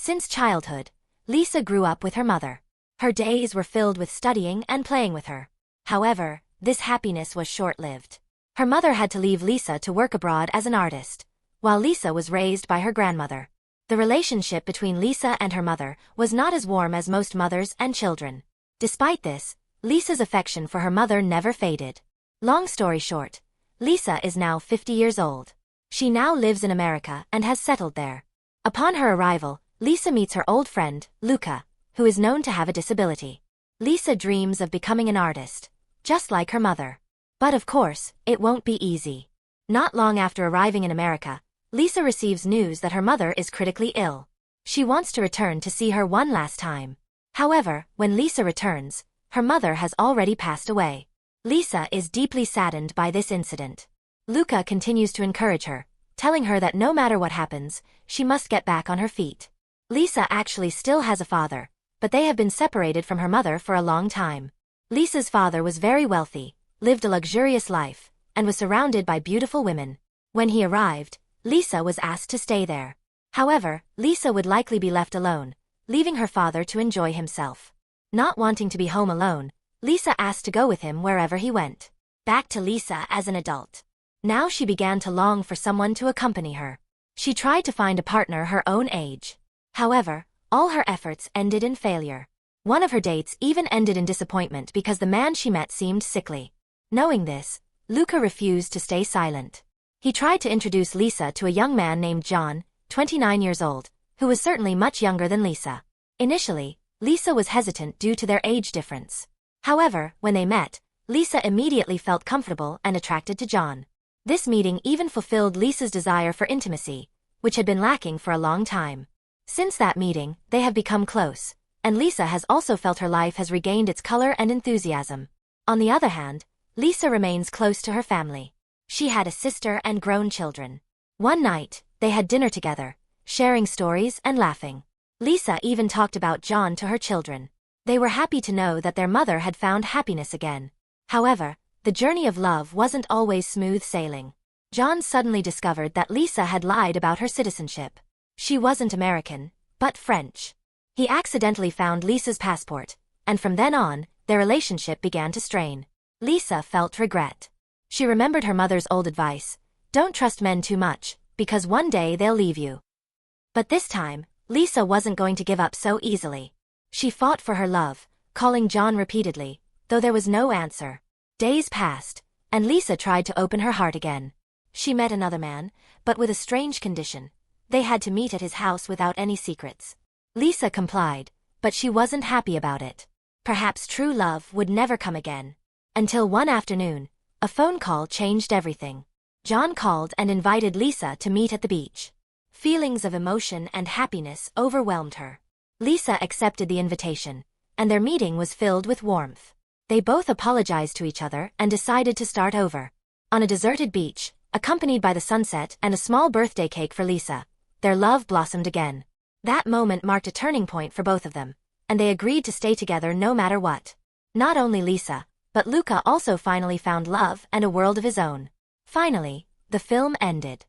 Since childhood, Lisa grew up with her mother. Her days were filled with studying and playing with her. However, this happiness was short-lived. Her mother had to leave Lisa to work abroad as an artist, while Lisa was raised by her grandmother. The relationship between Lisa and her mother was not as warm as most mothers and children. Despite this, Lisa's affection for her mother never faded. Long story short, Lisa is now 50 years old. She now lives in America and has settled there. Upon her arrival, Lisa meets her old friend, Luca, who is known to have a disability. Lisa dreams of becoming an artist, just like her mother. But of course, it won't be easy. Not long after arriving in America, Lisa receives news that her mother is critically ill. She wants to return to see her one last time. However, when Lisa returns, her mother has already passed away. Lisa is deeply saddened by this incident. Luca continues to encourage her, telling her that no matter what happens, she must get back on her feet. Lisa actually still has a father, but they have been separated from her mother for a long time. Lisa's father was very wealthy, lived a luxurious life, and was surrounded by beautiful women. When he arrived, Lisa was asked to stay there. However, Lisa would likely be left alone, leaving her father to enjoy himself. Not wanting to be home alone, Lisa asked to go with him wherever he went. Back to Lisa as an adult. Now she began to long for someone to accompany her. She tried to find a partner her own age. However, all her efforts ended in failure. One of her dates even ended in disappointment because the man she met seemed sickly. Knowing this, Luca refused to stay silent. He tried to introduce Lisa to a young man named John, 29 years old, who was certainly much younger than Lisa. Initially, Lisa was hesitant due to their age difference. However, when they met, Lisa immediately felt comfortable and attracted to John. This meeting even fulfilled Lisa's desire for intimacy, which had been lacking for a long time. Since that meeting, they have become close, and Lisa has also felt her life has regained its color and enthusiasm. On the other hand, Lisa remains close to her family. She had a sister and grown children. One night, they had dinner together, sharing stories and laughing. Lisa even talked about John to her children. They were happy to know that their mother had found happiness again. However, the journey of love wasn't always smooth sailing. John suddenly discovered that Lisa had lied about her citizenship. She wasn't American, but French. He accidentally found Lisa's passport, and from then on, their relationship began to strain. Lisa felt regret. She remembered her mother's old advice, "Don't trust men too much, because one day they'll leave you." But this time, Lisa wasn't going to give up so easily. She fought for her love, calling John repeatedly, though there was no answer. Days passed, and Lisa tried to open her heart again. She met another man, but with a strange condition. They had to meet at his house without any secrets. Lisa complied, but she wasn't happy about it. Perhaps true love would never come again. Until one afternoon, a phone call changed everything. John called and invited Lisa to meet at the beach. Feelings of emotion and happiness overwhelmed her. Lisa accepted the invitation, and their meeting was filled with warmth. They both apologized to each other and decided to start over. On a deserted beach, accompanied by the sunset and a small birthday cake for Lisa, their love blossomed again. That moment marked a turning point for both of them, and they agreed to stay together no matter what. Not only Lisa, but Luca also finally found love and a world of his own. Finally, the film ended.